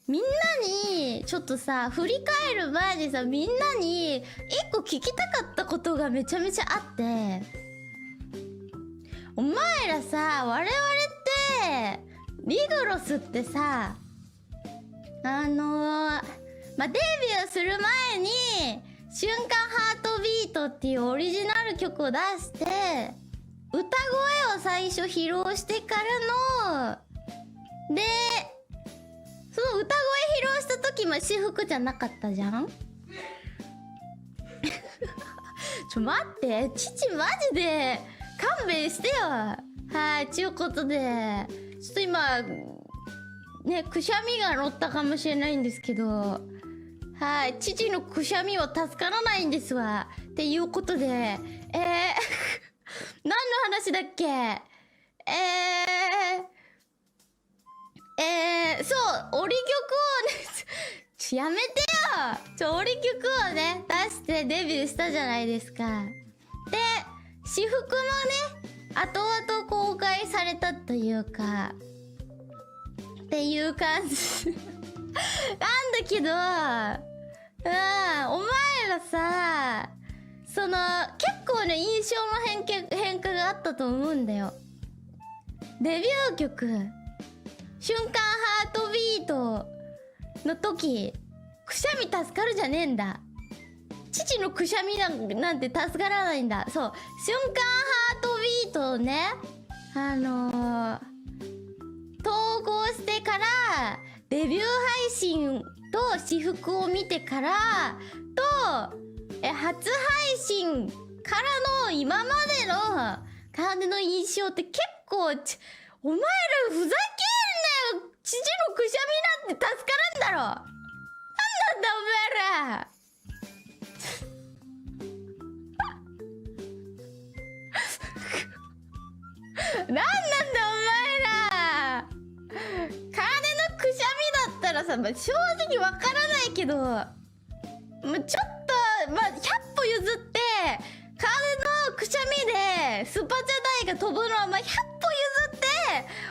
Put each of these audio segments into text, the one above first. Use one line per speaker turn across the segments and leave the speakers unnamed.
みんなにちょっとさ、振り返る前にさ、みんなに一個聞きたかったことがめちゃめちゃあって、お前らさ、我々ってリグロスってさ、デビューする前に瞬間ハートビートっていうオリジナル曲を出して、歌声を最初披露してからの、でその歌声披露した時も私服じゃなかったじゃん待って、父マジで勘弁してよ。はい、ちゅうことで、ちょっと今、ね、くしゃみが乗ったかもしれないんですけど、はい、父のくしゃみは助からないんですわ。っていうことで、何の話だっけ？そう、折曲をね、やめてよ！折曲をね、出してデビューしたじゃないですか。で、私服もね、後々公開されたというか、っていう感じなんだけど、お前らさ、その結構ね、印象の変化があったと思うんだよ。デビュー曲瞬間ハートビートの時、くしゃみ助かるじゃねえんだ。父のくしゃみなんて助からないんだ。そう、瞬間ハートビートをね、投稿してからデビュー配信と私服を見てからと初配信からの今までの感じの印象って結構お前らふざけんなよ。父のくしゃみなんて助からんだろ。なんなんだお前らなんなんだお前ら。金のくしゃみだったらさ、正直わからないけど、ちょっと、100歩譲って、金のくしゃみでスパチャ代が飛ぶのは100歩譲って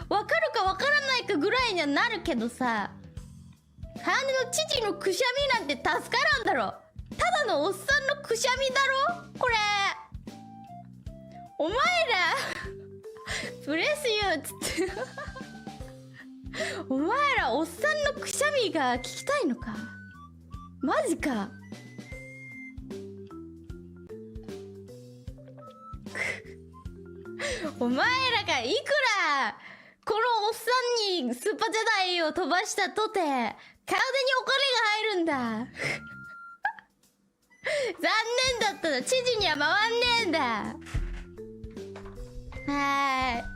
わかるかわからないかぐらいにはなるけどさ、金の父のくしゃみなんて助からんだろ。ただのおっさんのくしゃみだろこれ。お前らブレスユーっつってお前らおっさんのくしゃみが聞きたいのか。マジかお前らがいくらこのおっさんにスパチャ代を飛ばしたとて、体にお金が入るんだ残念だったな。知事には回んねえんだ。はーい。